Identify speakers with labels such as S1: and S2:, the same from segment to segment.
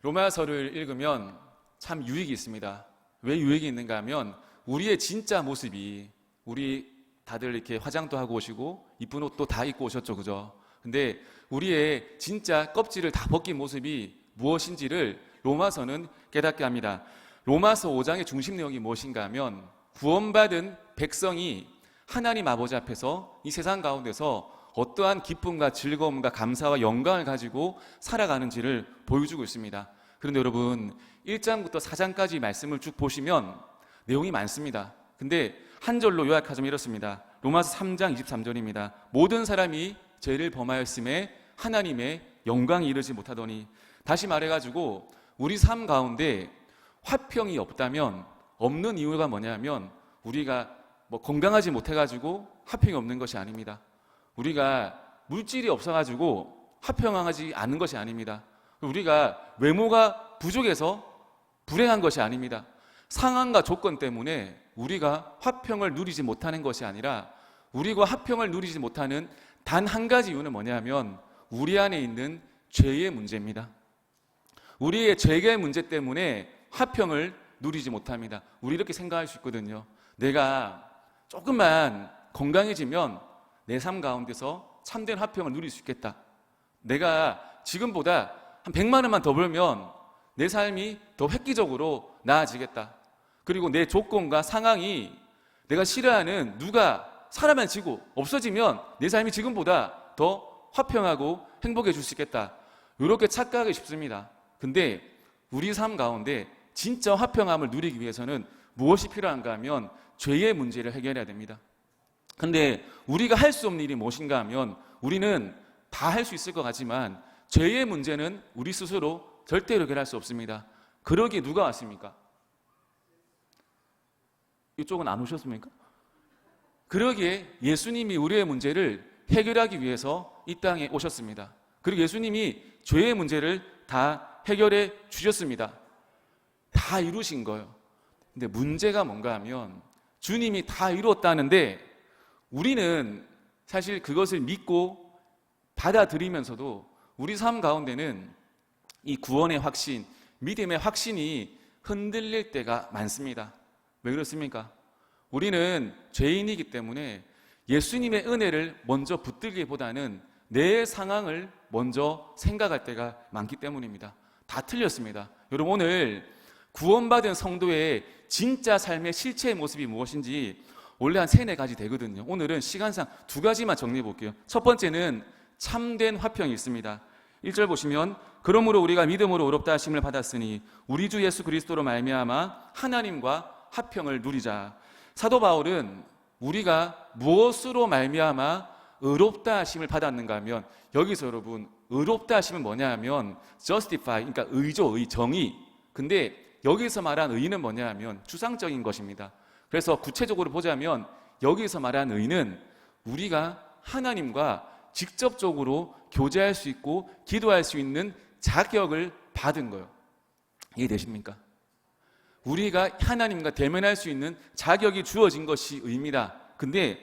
S1: 로마서를 읽으면 참 유익이 있습니다. 왜 유익이 있는가 하면 우리의 진짜 모습이, 우리 다들 이렇게 화장도 하고 오시고 이쁜 옷도 다 입고 오셨죠, 그죠? 근데 우리의 진짜 껍질을 다 벗긴 모습이 무엇인지를 로마서는 깨닫게 합니다. 로마서 5장의 중심 내용이 무엇인가 하면 구원받은 백성이 하나님 아버지 앞에서 이 세상 가운데서 어떠한 기쁨과 즐거움과 감사와 영광을 가지고 살아가는지를 보여주고 있습니다. 그런데 여러분 1장부터 4장까지 말씀을 쭉 보시면 내용이 많습니다. 근데 한 절로 요약하자면 이렇습니다. 로마서 3장 23절입니다. 모든 사람이 죄를 범하였음에 하나님의 영광이 이르지 못하더니, 다시 말해가지고 우리 삶 가운데 화평이 없다면, 없는 이유가 뭐냐면 우리가 건강하지 못해가지고 화평이 없는 것이 아닙니다. 우리가 물질이 없어가지고 화평하지 않은 것이 아닙니다. 우리가 외모가 부족해서 불행한 것이 아닙니다. 상황과 조건 때문에 우리가 화평을 누리지 못하는 것이 아니라, 우리가 화평을 누리지 못하는 단 한 가지 이유는 뭐냐면 우리 안에 있는 죄의 문제입니다. 우리의 죄의 문제 때문에 화평을 누리지 못합니다. 우리 이렇게 생각할 수 있거든요. 내가 조금만 건강해지면 내 삶 가운데서 참된 화평을 누릴 수 있겠다. 내가 지금보다 한 100만 원만 더 벌면 내 삶이 더 획기적으로 나아지겠다. 그리고 내 조건과 상황이 내가 싫어하는 누가 사라지고 없어지면 내 삶이 지금보다 더 화평하고 행복해질 수 있겠다. 이렇게 착각하기 쉽습니다. 근데 우리 삶 가운데 진짜 화평함을 누리기 위해서는 무엇이 필요한가 하면 죄의 문제를 해결해야 됩니다. 근데 우리가 할 수 없는 일이 무엇인가 하면, 우리는 다 할 수 있을 것 같지만 죄의 문제는 우리 스스로 절대로 해결할 수 없습니다. 그러기에 누가 왔습니까? 이쪽은 안 오셨습니까? 그러기에 예수님이 우리의 문제를 해결하기 위해서 이 땅에 오셨습니다. 그리고 예수님이 죄의 문제를 다 해결해 주셨습니다. 다 이루신 거예요. 근데 문제가 뭔가 하면 주님이 다 이루었다는데 우리는 사실 그것을 믿고 받아들이면서도 우리 삶 가운데는 이 구원의 확신, 믿음의 확신이 흔들릴 때가 많습니다. 왜 그렇습니까? 우리는 죄인이기 때문에 예수님의 은혜를 먼저 붙들기보다는 내 상황을 먼저 생각할 때가 많기 때문입니다. 다 틀렸습니다. 여러분, 오늘 구원받은 성도의 진짜 삶의 실체의 모습이 무엇인지 원래 한 3-4가지 되거든요. 오늘은 시간상 2가지만 정리해 볼게요. 첫 번째는 참된 화평이 있습니다. 1절 보시면, 그러므로 우리가 믿음으로 의롭다 하심을 받았으니 우리 주 예수 그리스도로 말미암아 하나님과 화평을 누리자. 사도 바울은 우리가 무엇으로 말미암아 의롭다 하심을 받았는가 하면, 여기서 여러분 의롭다 하심은 뭐냐 하면 justify, 그러니까 의죠, 정의. 근데 여기서 말한 의는 뭐냐 하면 추상적인 것입니다. 그래서 구체적으로 보자면 여기서 말한 의는 우리가 하나님과 직접적으로 교제할 수 있고 기도할 수 있는 자격을 받은 거예요. 이해되십니까? 우리가 하나님과 대면할 수 있는 자격이 주어진 것이 의입니다. 근데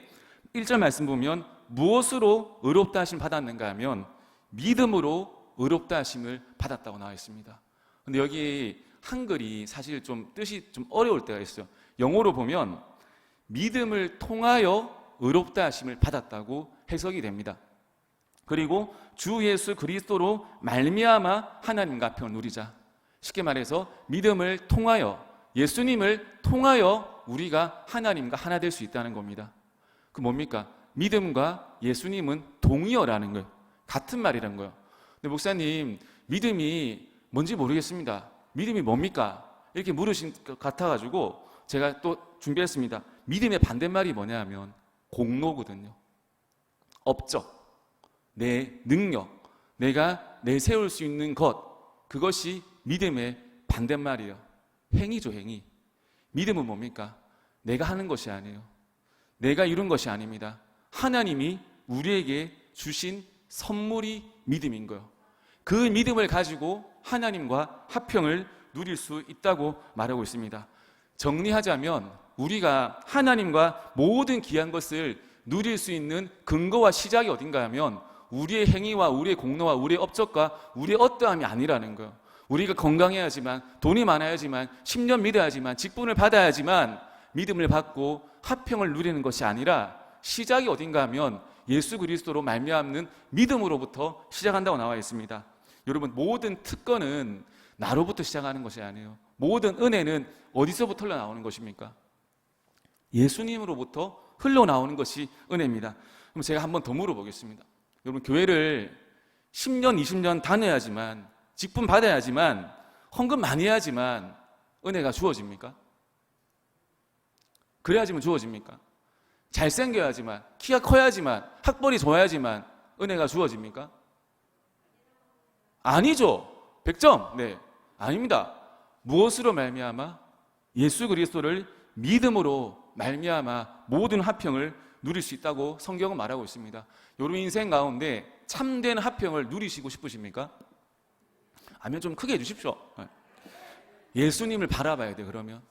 S1: 1절 말씀 보면 무엇으로 의롭다 하심을 받았는가 하면 믿음으로 의롭다 하심을 받았다고 나와 있습니다. 근데 여기 한글이 사실 좀 뜻이 좀 어려울 때가 있어요. 영어로 보면 믿음을 통하여 의롭다 하심을 받았다고 해석이 됩니다. 그리고 주 예수 그리스도로 말미암아 하나님과 화평을 누리자. 쉽게 말해서 믿음을 통하여, 예수님을 통하여 우리가 하나님과 하나 될 수 있다는 겁니다. 그 뭡니까? 믿음과 예수님은 동의어라는 거예요. 같은 말이라는 거예요. 근데 목사님, 믿음이 뭔지 모르겠습니다. 믿음이 뭡니까? 이렇게 물으신 것 같아가지고 제가 또 준비했습니다. 믿음의 반대말이 뭐냐 하면 공로거든요. 업적, 내 능력, 내가 내세울 수 있는 것, 그것이 믿음의 반대말이에요. 행위죠, 행위. 믿음은 뭡니까? 내가 하는 것이 아니에요. 내가 이룬 것이 아닙니다. 하나님이 우리에게 주신 선물이 믿음인 거예요. 그 믿음을 가지고 하나님과 화평을 누릴 수 있다고 말하고 있습니다. 정리하자면 우리가 하나님과 모든 귀한 것을 누릴 수 있는 근거와 시작이 어딘가 하면 우리의 행위와 우리의 공로와 우리의 업적과 우리의 어떠함이 아니라는 거예요. 우리가 건강해야지만, 돈이 많아야지만, 10년 믿어야지만, 직분을 받아야지만 믿음을 받고 화평을 누리는 것이 아니라 시작이 어딘가 하면 예수 그리스도로 말미암는 믿음으로부터 시작한다고 나와 있습니다. 여러분, 모든 특권은 나로부터 시작하는 것이 아니에요. 모든 은혜는 어디서부터 흘러나오는 것입니까? 예수님으로부터 흘러나오는 것이 은혜입니다. 그럼 제가 한 번 더 물어보겠습니다. 여러분, 교회를 10년, 20년 다녀야지만, 직분 받아야지만, 헌금 많이 해야지만 은혜가 주어집니까? 그래야지만 주어집니까? 잘생겨야지만, 키가 커야지만, 학벌이 좋아야지만 은혜가 주어집니까? 아니죠. 100점. 네, 아닙니다. 무엇으로 말미암아? 예수 그리스도를 믿음으로 말미암아 모든 화평을 누릴 수 있다고 성경은 말하고 있습니다. 여러분 인생 가운데 참된 화평을 누리시고 싶으십니까? 아니면 좀 크게 해주십시오. 예수님을 바라봐야 돼요. 그러면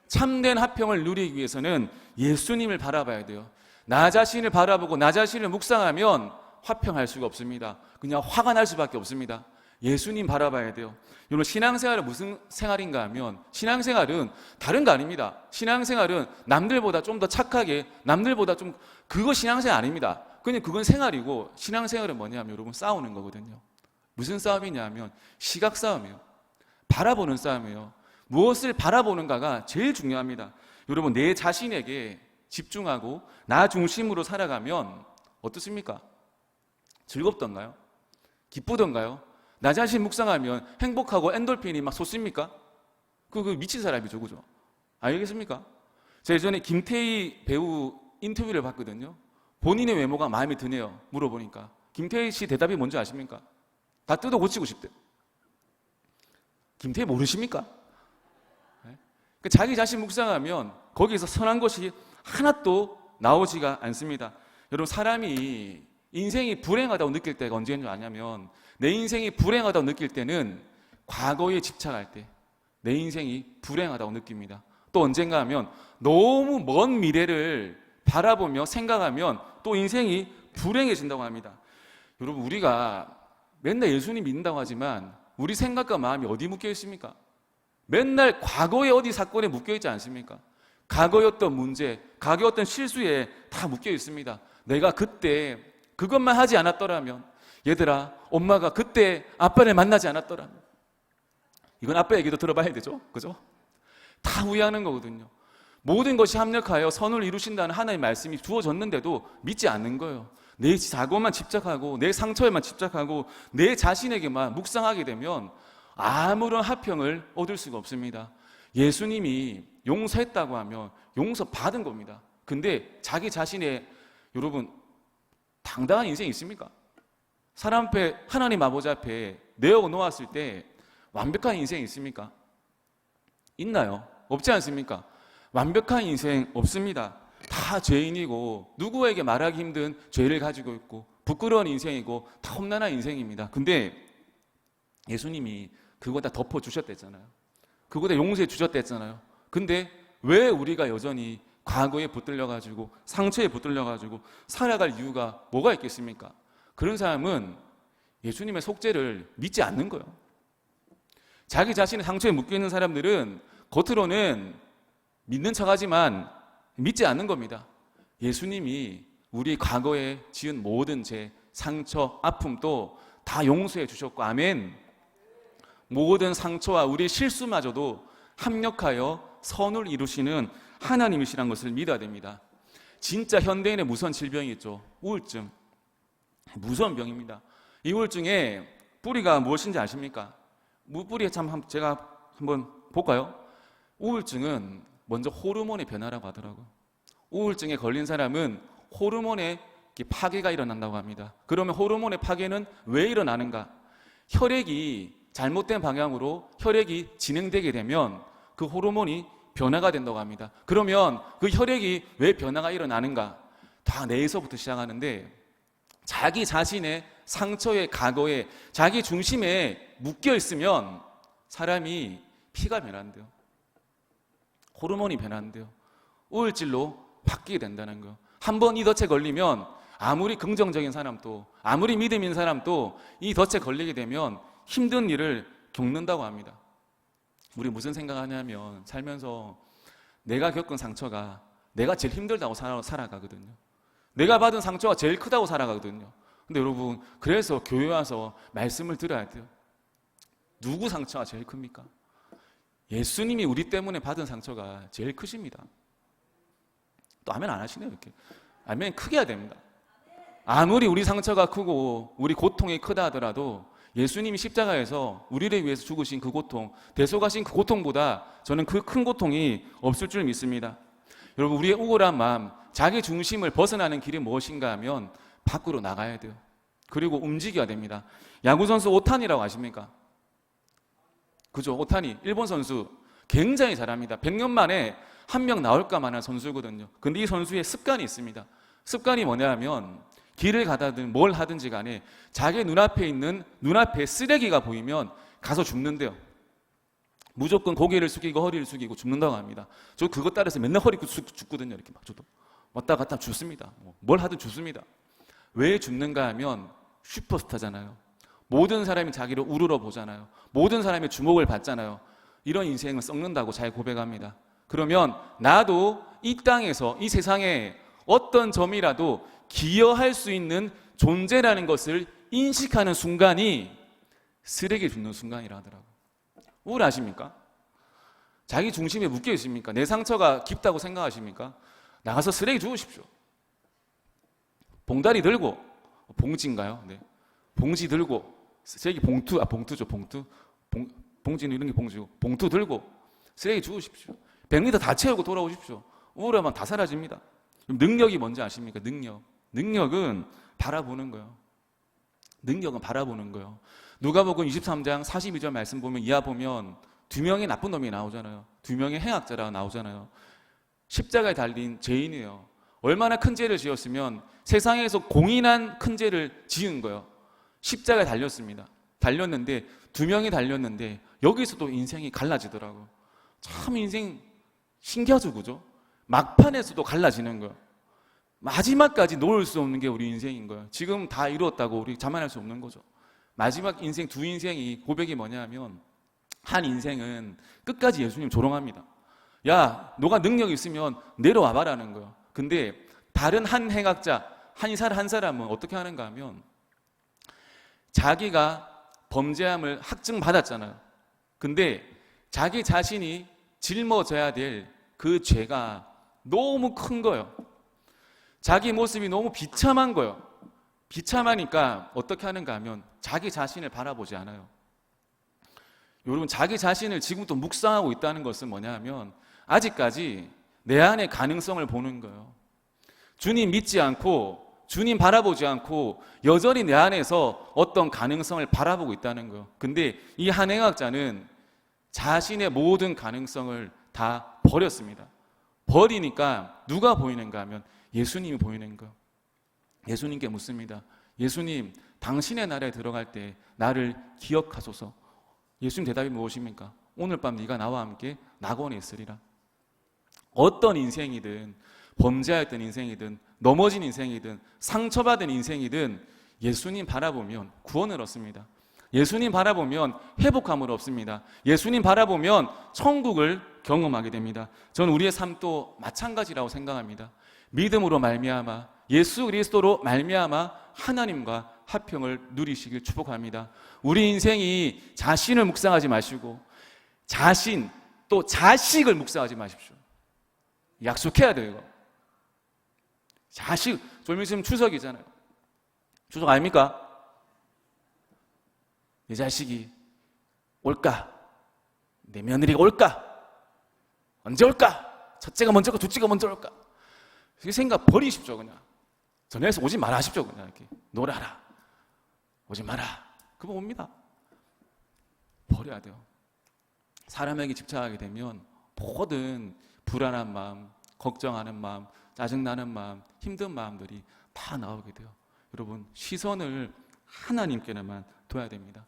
S1: 참된 화평을 누리기 위해서는 예수님을 바라봐야 돼요. 나 자신을 바라보고 나 자신을 묵상하면 화평할 수가 없습니다. 그냥 화가 날 수밖에 없습니다. 예수님 바라봐야 돼요. 여러분, 신앙생활은 무슨 생활인가 하면 신앙생활은 다른 거 아닙니다. 신앙생활은 남들보다 좀 더 착하게, 남들보다 좀, 그거 신앙생활 아닙니다. 그냥 그건 생활이고, 신앙생활은 뭐냐면 여러분 싸우는 거거든요. 무슨 싸움이냐 하면 시각 싸움이에요. 바라보는 싸움이에요. 무엇을 바라보는가가 제일 중요합니다. 여러분, 내 자신에게 집중하고 나 중심으로 살아가면 어떻습니까? 즐겁던가요? 기쁘던가요? 나 자신 묵상하면 행복하고 엔돌핀이 막 솟습니까? 그 미친 사람이죠, 그죠? 알겠습니까? 제가 예전에 김태희 배우 인터뷰를 봤거든요. 본인의 외모가 마음에 드네요. 물어보니까 김태희 씨 대답이 뭔지 아십니까? 다 뜯어 고치고 싶대. 김태희 모르십니까? 네? 그러니까 자기 자신 묵상하면 거기에서 선한 것이 하나도 나오지가 않습니다. 여러분, 사람이 인생이 불행하다고 느낄 때가 언제인 줄 아냐면, 내 인생이 불행하다고 느낄 때는 과거에 집착할 때 내 인생이 불행하다고 느낍니다. 또 언젠가 하면 너무 먼 미래를 바라보며 생각하면 또 인생이 불행해진다고 합니다. 여러분, 우리가 맨날 예수님 믿는다고 하지만 우리 생각과 마음이 어디 묶여 있습니까? 맨날 과거의 어디 사건에 묶여 있지 않습니까? 과거의 어떤 문제, 과거의 어떤 실수에 다 묶여 있습니다. 내가 그때 그것만 하지 않았더라면, 얘들아, 엄마가 그때 아빠를 만나지 않았더라면, 이건 아빠 얘기도 들어봐야 되죠, 그죠? 다 후회하는 거거든요. 모든 것이 합력하여 선을 이루신다는 하나님의 말씀이 주어졌는데도 믿지 않는 거예요. 내 사고만 집착하고 내 상처에만 집착하고 내 자신에게만 묵상하게 되면 아무런 화평을 얻을 수가 없습니다. 예수님이 용서했다고 하면 용서받은 겁니다. 근데 자기 자신의, 여러분, 당당한 인생이 있습니까? 사람 앞에, 하나님 아버지 앞에 내어놓았을 때 완벽한 인생이 있습니까? 있나요? 없지 않습니까? 완벽한 인생 없습니다. 다 죄인이고 누구에게 말하기 힘든 죄를 가지고 있고 부끄러운 인생이고 다 험난한 인생입니다. 근데 예수님이 그거 다 덮어주셨댔잖아요. 그거 다 용서해 주셨댔잖아요. 근데 왜 우리가 여전히 과거에 붙들려가지고 상처에 붙들려가지고 살아갈 이유가 뭐가 있겠습니까? 그런 사람은 예수님의 속죄를 믿지 않는 거예요. 자기 자신의 상처에 묶여있는 사람들은 겉으로는 믿는 척하지만 믿지 않는 겁니다. 예수님이 우리 과거에 지은 모든 죄, 상처, 아픔도 다 용서해 주셨고, 아멘. 모든 상처와 우리의 실수마저도 합력하여 선을 이루시는 하나님이시라는 것을 믿어야 됩니다. 진짜 현대인의 무서운 질병이 있죠. 우울증. 무서운 병입니다. 이 우울증의 뿌리가 무엇인지 아십니까? 뿌리 참 제가 한번 볼까요? 우울증은 먼저 호르몬의 변화라고 하더라고요. 우울증에 걸린 사람은 호르몬의 파괴가 일어난다고 합니다. 그러면 호르몬의 파괴는 왜 일어나는가? 혈액이 잘못된 방향으로 혈액이 진행되게 되면 그 호르몬이 변화가 된다고 합니다. 그러면 그 혈액이 왜 변화가 일어나는가? 다 뇌에서부터 시작하는데, 자기 자신의 상처의 과거에 자기 중심에 묶여 있으면 사람이 피가 변한대요. 호르몬이 변한대요. 우울질로 바뀌게 된다는 거예요. 한번 이 덫에 걸리면 아무리 긍정적인 사람도, 아무리 믿음 있는 사람도 이 덫에 걸리게 되면 힘든 일을 겪는다고 합니다. 우리 무슨 생각하냐면 살면서 내가 겪은 상처가 내가 제일 힘들다고 살아가거든요. 내가 받은 상처가 제일 크다고 살아가거든요. 근데 여러분, 그래서 교회 와서 말씀을 들어야 돼요. 누구 상처가 제일 큽니까? 예수님이 우리 때문에 받은 상처가 제일 크십니다. 또 아멘 안 하시네요. 이렇게 아멘 크게 해야 됩니다. 아무리 우리 상처가 크고 우리 고통이 크다 하더라도 예수님이 십자가에서 우리를 위해서 죽으신 그 고통, 대속하신 그 고통보다 저는 그 큰 고통이 없을 줄 믿습니다. 여러분, 우리의 우울한 마음, 자기 중심을 벗어나는 길이 무엇인가 하면 밖으로 나가야 돼요. 그리고 움직여야 됩니다. 야구 선수 오타니라고 아십니까? 그죠? 오타니, 일본 선수 굉장히 잘합니다. 100년 만에 한 명 나올까 만한 선수거든요. 근데 이 선수의 습관이 있습니다. 습관이 뭐냐면 길을 가다든 뭘 하든지 간에 자기 눈앞에 있는 눈앞에 쓰레기가 보이면 가서 줍는데요. 무조건 고개를 숙이고 허리를 숙이고 줍는다고 합니다. 저 그것 따라서 맨날 허리 줍거든요. 이렇게 막 저도 왔다 갔다 줍습니다. 뭘 하든 줍습니다. 왜 줍는가 하면 슈퍼스타잖아요. 모든 사람이 자기를 우러러 보잖아요. 모든 사람의 주목을 받잖아요. 이런 인생을 썩는다고 잘 고백합니다. 그러면 나도 이 땅에서 이 세상에 어떤 점이라도 기여할 수 있는 존재라는 것을 인식하는 순간이 쓰레기 줍는 순간이라 하더라고요. 우울하십니까? 자기 중심에 묶여 있습니까? 내 상처가 깊다고 생각하십니까? 나가서 쓰레기 주우십시오. 봉다리 들고, 봉지인가요? 네. 봉지 들고, 쓰레기 봉투죠, 봉투. 봉지는 이런 게 봉지고, 봉투 들고 쓰레기 주우십시오. 100리터 다 채우고 돌아오십시오. 우울하면 다 사라집니다. 능력이 뭔지 아십니까? 능력은 바라보는 거예요. 능력은 바라보는 거예요. 누가복음 23장 42절 말씀 보면 이하 보면 2명의 나쁜 놈이 나오잖아요. 2명의 행악자라고 나오잖아요. 십자가에 달린 죄인이에요. 얼마나 큰 죄를 지었으면 세상에서 공인한 큰 죄를 지은 거예요. 십자가에 달렸습니다. 달렸는데 2명이 달렸는데 여기서도 인생이 갈라지더라고요. 참 인생 신기하죠, 그죠? 막판에서도 갈라지는 거예요. 마지막까지 놓을 수 없는 게 우리 인생인 거예요. 지금 다 이루었다고 우리 자만할 수 없는 거죠. 마지막 인생, 두 인생이 고백이 뭐냐면 한 인생은 끝까지 예수님 조롱합니다. 야, 너가 능력이 있으면 내려와봐라는 거예요. 근데 다른 한 행악자, 한 사람은 어떻게 하는가 하면 자기가 범죄함을 확증받았잖아요. 근데 자기 자신이 짊어져야 될 그 죄가 너무 큰 거예요. 자기 모습이 너무 비참한 거예요. 비참하니까 어떻게 하는가 하면 자기 자신을 바라보지 않아요. 여러분, 자기 자신을 지금도 묵상하고 있다는 것은 뭐냐 하면 아직까지 내 안의 가능성을 보는 거예요. 주님 믿지 않고 주님 바라보지 않고 여전히 내 안에서 어떤 가능성을 바라보고 있다는 거예요. 근데 이 한 행악자는 자신의 모든 가능성을 다 버렸습니다. 버리니까 누가 보이는가 하면 예수님이 보이는 거예요. 예수님께 묻습니다. 예수님, 당신의 나라에 들어갈 때 나를 기억하소서. 예수님 대답이 무엇입니까? 오늘 밤 네가 나와 함께 낙원에 있으리라. 어떤 인생이든 범죄했던 인생이든 넘어진 인생이든 상처받은 인생이든 예수님 바라보면 구원을 얻습니다. 예수님 바라보면 회복함을 얻습니다. 예수님 바라보면 천국을 경험하게 됩니다. 저는 우리의 삶도 마찬가지라고 생각합니다. 믿음으로 말미암아 예수 그리스도로 말미암아 하나님과 화평을 누리시길 축복합니다. 우리 인생이 자신을 묵상하지 마시고 자신 또 자식을 묵상하지 마십시오. 약속해야 돼요, 이거. 자식, 좀 있으면 추석이잖아요. 추석 아닙니까? 내 자식이 올까? 내 며느리가 올까? 언제 올까? 첫째가 먼저 올까? 둘째가 먼저 올까? 그 생각 버리십시오. 그냥 전에서 오지 마라 하십시오. 그냥 이렇게 놀아라, 오지 마라. 그거 옵니다. 버려야 돼요. 사람에게 집착하게 되면 모든 불안한 마음, 걱정하는 마음, 짜증나는 마음, 힘든 마음들이 다 나오게 돼요. 여러분, 시선을 하나님께만 둬야 됩니다.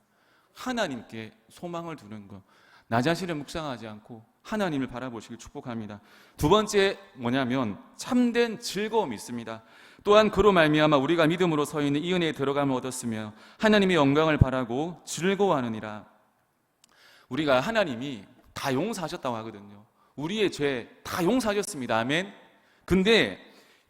S1: 하나님께 소망을 두는 것, 나 자신을 묵상하지 않고 하나님을 바라보시길 축복합니다. 두 번째 뭐냐면 참된 즐거움이 있습니다. 또한 그로 말미암아 우리가 믿음으로 서 있는 이 은혜에 들어감을 얻었으며 하나님의 영광을 바라고 즐거워하느니라. 우리가 하나님이 다 용서하셨다고 하거든요. 우리의 죄 다 용서하셨습니다. 아멘. 근데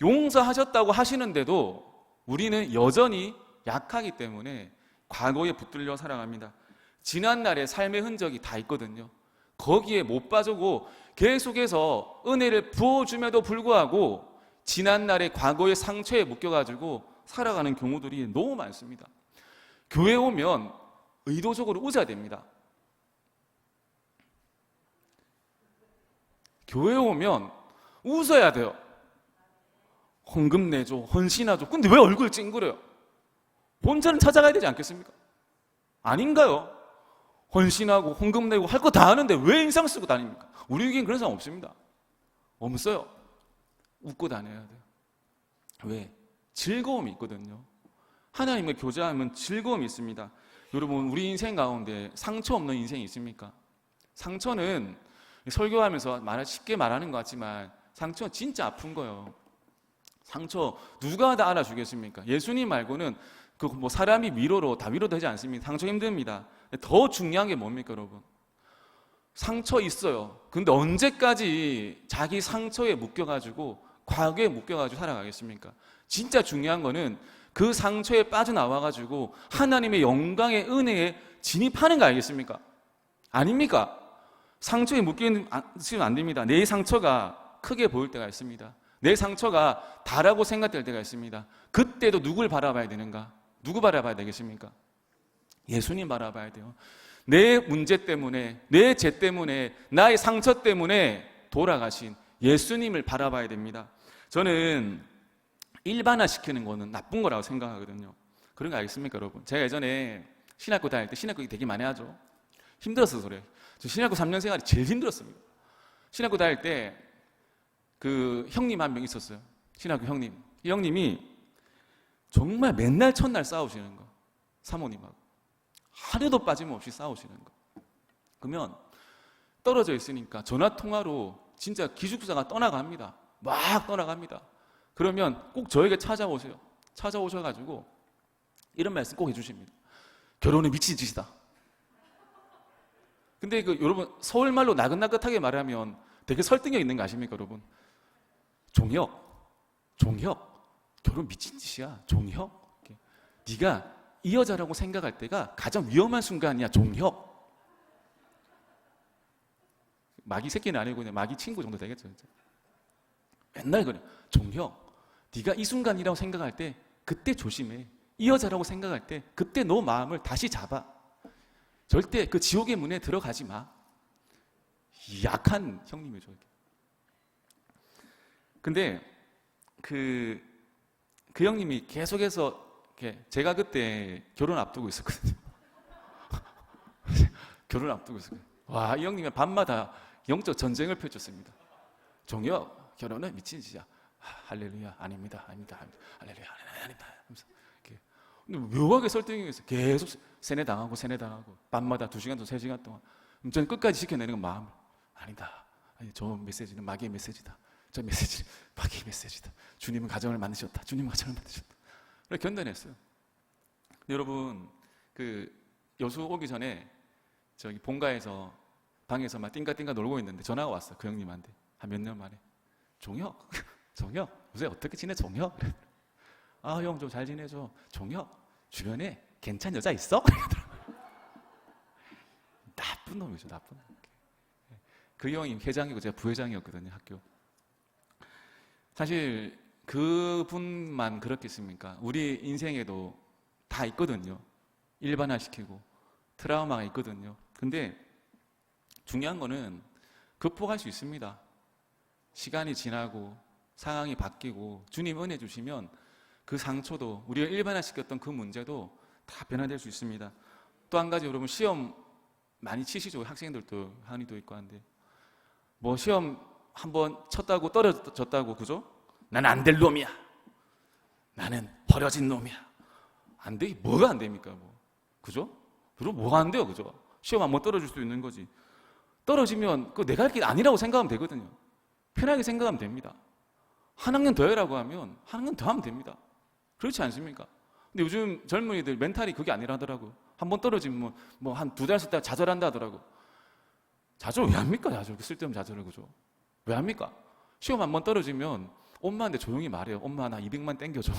S1: 용서하셨다고 하시는데도 우리는 여전히 약하기 때문에 과거에 붙들려 살아갑니다. 지난날의 삶의 흔적이 다 있거든요. 거기에 못 빠지고 계속해서 은혜를 부어줌에도 불구하고 지난날의 과거의 상처에 묶여가지고 살아가는 경우들이 너무 많습니다. 교회 오면 의도적으로 웃어야 됩니다. 교회 오면 웃어야 돼요. 헌금 내줘, 헌신하죠. 근데 왜 얼굴 찡그려요? 본전은 찾아가야 되지 않겠습니까? 아닌가요? 헌신하고 헌금 내고 할 거 다 하는데 왜 인상 쓰고 다닙니까? 우리 교회엔 그런 사람 없습니다. 없어요. 웃고 다녀야 돼요. 왜? 즐거움이 있거든요. 하나님과 교제하면 즐거움이 있습니다. 여러분, 우리 인생 가운데 상처 없는 인생이 있습니까? 상처는 설교하면서 쉽게 말하는 것 같지만 상처는 진짜 아픈 거예요. 상처 누가 다 알아주겠습니까? 예수님 말고는 사람이 위로로 다 위로되지 않습니다. 상처 힘듭니다. 더 중요한 게 뭡니까, 여러분? 상처 있어요. 근데 언제까지 자기 상처에 묶여가지고 과거에 묶여가지고 살아가겠습니까? 진짜 중요한 거는 그 상처에 빠져나와가지고 하나님의 영광의 은혜에 진입하는 거 아니겠습니까? 아닙니까? 상처에 묶이면 안 됩니다. 내 상처가 크게 보일 때가 있습니다. 내 상처가 다라고 생각될 때가 있습니다. 그때도 누굴 바라봐야 되는가? 누구 바라봐야 되겠습니까? 예수님 바라봐야 돼요. 내 문제 때문에, 내 죄 때문에, 나의 상처 때문에 돌아가신 예수님을 바라봐야 됩니다. 저는 일반화시키는 거는 나쁜 거라고 생각하거든요. 그런 거 알겠습니까, 여러분? 제가 예전에 신학교 다닐 때 신학교 얘기 되게 많이 하죠. 힘들어서 그래요. 저 신학교 3년 생활이 제일 힘들었습니다. 신학교 다닐 때 그 형님 한 명 있었어요. 신학교 형님. 이 형님이 정말 맨날 첫날 싸우시는 거. 사모님하고. 하루도 빠짐없이 싸우시는 거. 그러면 떨어져 있으니까 전화통화로 진짜 기숙사가 떠나갑니다. 막 떠나갑니다. 그러면 꼭 저에게 찾아오세요. 찾아오셔가지고 이런 말씀 꼭 해주십니다. 결혼은 미친 짓이다. 근데 여러분 서울말로 나긋나긋하게 말하면 되게 설득력 있는 거 아십니까, 여러분? 종혁, 결혼 미친 짓이야. 종혁, 네가 이 여자라고 생각할 때가 가장 위험한 순간이야. 종혁. 마귀 새끼는 아니고 그냥 마귀 친구 정도 되겠죠. 진짜. 맨날 그래. 종혁, 네가 이 순간이라고 생각할 때 그때 조심해. 이 여자라고 생각할 때 그때 너 마음을 다시 잡아. 절대 그 지옥의 문에 들어가지 마. 약한 형님이죠. 근데 그 형님이 계속해서 제가 그때 결혼 앞두고 있었거든요. 결혼 앞두고 있었거든요. 와, 이 형님은 밤마다 영적 전쟁을 펼쳤습니다. 종혁, 결혼은 미친 짓이야. 할렐루야, 아닙니다. 할렐루야, 아닙니다. 근데 묘하게 설득해서 계속 세뇌당하고 밤마다 2시간 또 3시간 동안 저는 끝까지 지켜내는 건 마음을 아니다. 아니, 저 메시지는 마귀의 메시지다. 저 메시지는 마귀의 메시지다. 주님은 가정을 만드셨다. 그렇게 견뎌냈어요. 여러분, 여수 오기 전에 저기 본가에서 방에서 막 띵가띵가 놀고 있는데 전화가 왔어요. 그 형님한테. 한 몇 년 만에. 종혁, 요새 어떻게 지내, 종혁? 아, 형 좀 잘 지내줘. 종혁, 주변에 괜찮은 여자 있어? 나쁜 놈이죠, 나쁜 놈. 그 형이 회장이고 제가 부회장이었거든요, 학교. 사실 그분만 그렇겠습니까? 우리 인생에도 다 있거든요. 일반화시키고 트라우마가 있거든요. 근데 중요한 거는 극복할 수 있습니다. 시간이 지나고 상황이 바뀌고 주님 은혜 주시면 그 상처도 우리가 일반화시켰던 그 문제도 다 변화될 수 있습니다. 또 한 가지, 여러분 시험 많이 치시죠? 학생들도 한이도 있고 한데 뭐 시험 한번 쳤다고 떨어졌다고, 그죠? 나는 안 될 놈이야. 나는 버려진 놈이야. 안 돼? 뭐가 안 됩니까? 뭐. 그죠? 여러분 뭐가 안 돼요? 그죠? 시험 한번 떨어질 수도 있는 거지. 떨어지면 내가 할 게 아니라고 생각하면 되거든요. 편하게 생각하면 됩니다. 한 학년 더 해라고 하면 한 학년 더 하면 됩니다. 그렇지 않습니까? 근데 요즘 젊은이들 멘탈이 그게 아니라 하더라고요. 한번 떨어지면 한 2달, 3달 좌절한다 하더라고요. 좌절 왜 합니까? 좌절, 쓸데없는 좌절을, 그죠? 왜 합니까? 시험 한 번 떨어지면 엄마한테 조용히 말해요. 엄마 나 200만 땡겨줘.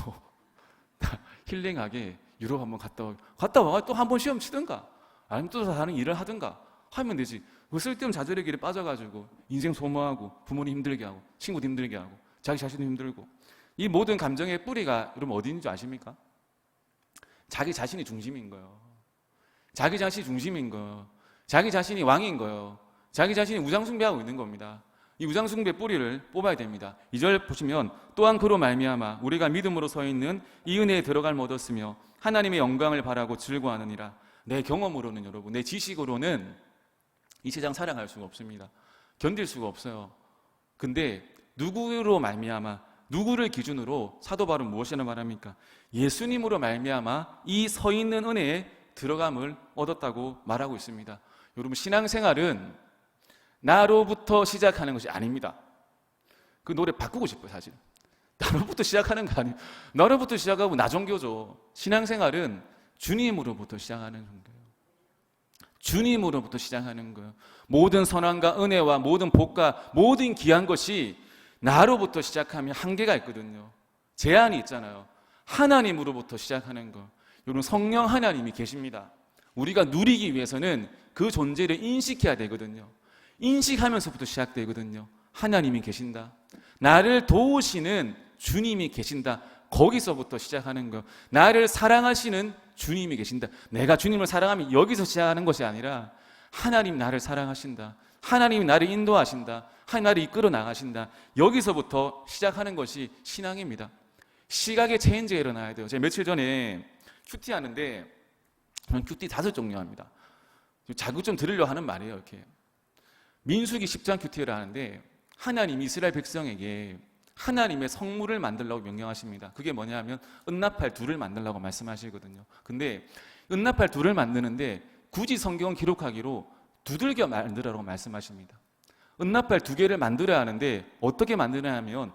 S1: 나 힐링하게 유럽 한번 갔다 와 또 한 번 시험 치든가 아니면 또 다른 일을 하든가 하면 되지. 그 쓸데없는 좌절의 길에 빠져가지고 인생 소모하고 부모님 힘들게 하고 친구도 힘들게 하고 자기 자신도 힘들고. 이 모든 감정의 뿌리가 여러분 어디 있는 줄 아십니까? 자기 자신이 중심인 거예요. 자기 자신이 중심인 거예요. 자기 자신이 왕인 거예요. 자기 자신이 우상숭배하고 있는 겁니다. 이 우상숭배 뿌리를 뽑아야 됩니다. 2절 보시면 또한 그로 말미암아 우리가 믿음으로 서 있는 이 은혜에 들어갈 얻었으며 하나님의 영광을 바라고 즐거워하느니라. 내 경험으로는 여러분, 내 지식으로는 이 세상 사랑할 수가 없습니다. 견딜 수가 없어요. 근데 누구로 말미암아, 누구를 기준으로 사도 바울은 무엇이라 말합니까? 예수님으로 말미암아 이 서 있는 은혜에 들어감을 얻었다고 말하고 있습니다. 여러분, 신앙생활은 나로부터 시작하는 것이 아닙니다. 그 노래 바꾸고 싶어요, 사실. 나로부터 시작하는 거 아니에요. 나로부터 시작하고 나 종교죠. 신앙생활은 주님으로부터 시작하는 거예요. 주님으로부터 시작하는 거예요. 모든 선함과 은혜와 모든 복과 모든 귀한 것이 나로부터 시작하면 한계가 있거든요. 제한이 있잖아요. 하나님으로부터 시작하는 거. 여러분, 성령 하나님이 계십니다. 우리가 누리기 위해서는 그 존재를 인식해야 되거든요. 인식하면서부터 시작되거든요. 하나님이 계신다. 나를 도우시는 주님이 계신다. 거기서부터 시작하는 거. 나를 사랑하시는 주님이 계신다. 내가 주님을 사랑하면 여기서 시작하는 것이 아니라 하나님 나를 사랑하신다. 하나님이 나를 인도하신다. 하나님 나를 이끌어 나가신다. 여기서부터 시작하는 것이 신앙입니다. 시각의 체인지가 일어나야 돼요. 제가 며칠 전에 큐티 하는데 저는 큐티 5종류 합니다. 자극 좀 들으려고 하는 말이에요. 이렇게 민수기 10장 큐티를 하는데 하나님 이스라엘 백성에게 하나님의 성물을 만들라고 명령하십니다. 그게 뭐냐 하면 은나팔 둘을 만들라고 말씀하시거든요. 근데 은나팔 둘을 만드는데 굳이 성경은 기록하기로 두들겨 만들라고 말씀하십니다. 은나팔 2개를 만들어야 하는데 어떻게 만드냐 하면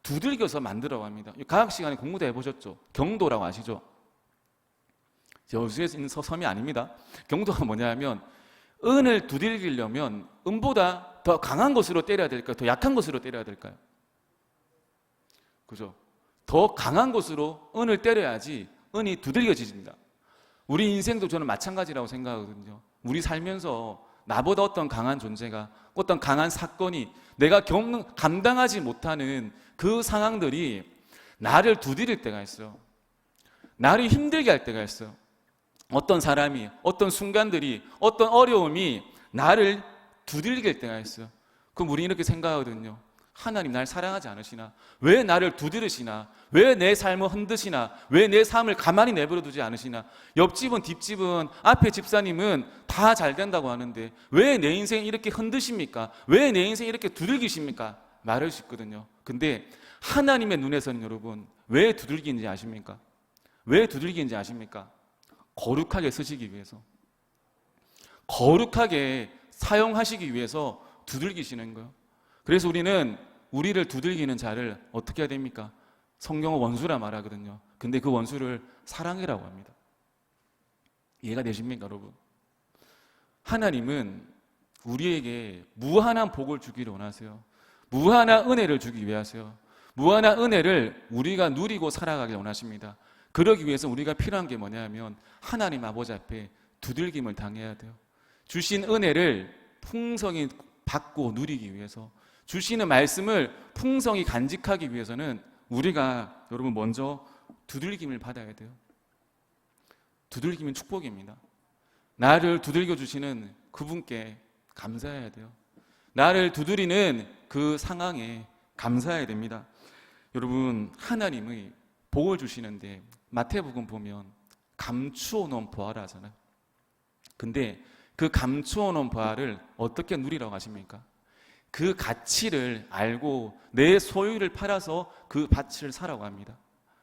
S1: 두들겨서 만들라고 합니다. 과학 시간에 공부도 해보셨죠? 경도라고 아시죠? 여수에 있는 섬이 아닙니다. 경도가 뭐냐 하면 은을 두들기려면 은보다 더 강한 것으로 때려야 될까요? 더 약한 것으로 때려야 될까요? 그죠? 더 강한 것으로 은을 때려야지 은이 두들겨집니다. 우리 인생도 저는 마찬가지라고 생각하거든요. 우리 살면서 나보다 어떤 강한 존재가, 어떤 강한 사건이 내가 감당하지 못하는 그 상황들이 나를 두드릴 때가 있어요. 나를 힘들게 할 때가 있어요. 어떤 사람이, 어떤 순간들이, 어떤 어려움이 나를 두들길 때가 있어요. 그럼 우리 이렇게 생각하거든요. 하나님 날 사랑하지 않으시나? 왜 나를 두드리시나? 왜 내 삶을 흔드시나? 왜 내 삶을 가만히 내버려 두지 않으시나? 옆집은 뒷집은 앞에 집사님은 다 잘 된다고 하는데 왜 내 인생 이렇게 흔드십니까? 왜 내 인생 이렇게 두들기십니까? 말할 수 있거든요. 근데 하나님의 눈에서는 여러분 왜 두들기는지 아십니까? 왜 두들기는지 아십니까? 거룩하게 쓰시기 위해서, 거룩하게 사용하시기 위해서 두들기시는 거예요. 그래서 우리는 우리를 두들기는 자를 어떻게 해야 됩니까? 성경은 원수라 말하거든요. 근데 그 원수를 사랑이라고 합니다. 이해가 되십니까, 여러분? 하나님은 우리에게 무한한 복을 주기를 원하세요. 무한한 은혜를 주기 위하세요. 무한한 은혜를 우리가 누리고 살아가길 원하십니다. 그러기 위해서 우리가 필요한 게 뭐냐면 하나님 아버지 앞에 두들김을 당해야 돼요. 주신 은혜를 풍성히 받고 누리기 위해서, 주시는 말씀을 풍성히 간직하기 위해서는 우리가 여러분 먼저 두들김을 받아야 돼요. 두들김은 축복입니다. 나를 두들겨 주시는 그분께 감사해야 돼요. 나를 두드리는 그 상황에 감사해야 됩니다. 여러분, 하나님의 복을 주시는데 마태복음 보면 감추어 놓은 보화라 하잖아요. 근데 그 감추어 놓은 보화를 어떻게 누리라고 하십니까? 그 가치를 알고 내 소유를 팔아서 그 밭을 사라고 합니다.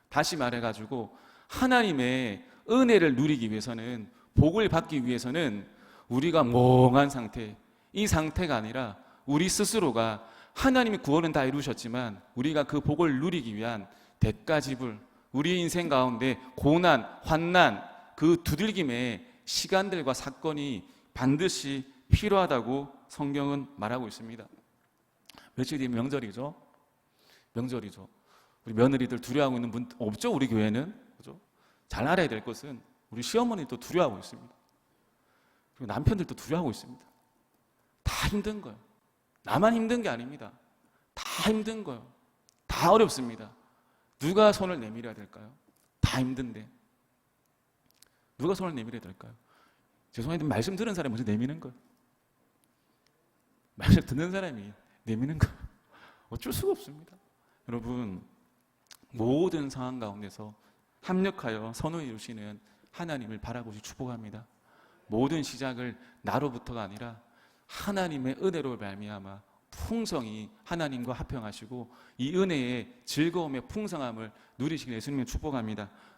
S1: 다시 말해가지고 하나님의 은혜를 누리기 위해서는, 복을 받기 위해서는 우리가 멍한 상태, 이 상태가 아니라 우리 스스로가 하나님이 구원은 다 이루셨지만 우리가 그 복을 누리기 위한 대가지불, 우리 인생 가운데 고난, 환난, 그 두들김의 시간들과 사건이 반드시 필요하다고 성경은 말하고 있습니다. 며칠 뒤에 명절이죠. 명절이죠. 우리 며느리들 두려워하고 있는 분 없죠? 우리 교회는. 그죠? 잘 알아야 될 것은 우리 시어머니도 두려워하고 있습니다. 그리고 남편들도 두려워하고 있습니다. 다 힘든 거예요. 나만 힘든 게 아닙니다. 다 힘든 거예요. 다 어렵습니다. 누가 손을 내밀어야 될까요? 다 힘든데 누가 손을 내밀어야 될까요? 죄송한데 말씀 들은 사람이 먼저 내미는 거예요. 말씀 듣는 사람이 내미는 거예요. 어쩔 수가 없습니다. 여러분, 모든 상황 가운데서 합력하여 선을 이루시는 하나님을 바라보시 축복합니다. 모든 시작을 나로부터가 아니라 하나님의 은혜로 말미암아 풍성히 하나님과 합평하시고 이 은혜의 즐거움의 풍성함을 누리시길 예수님을 축복합니다.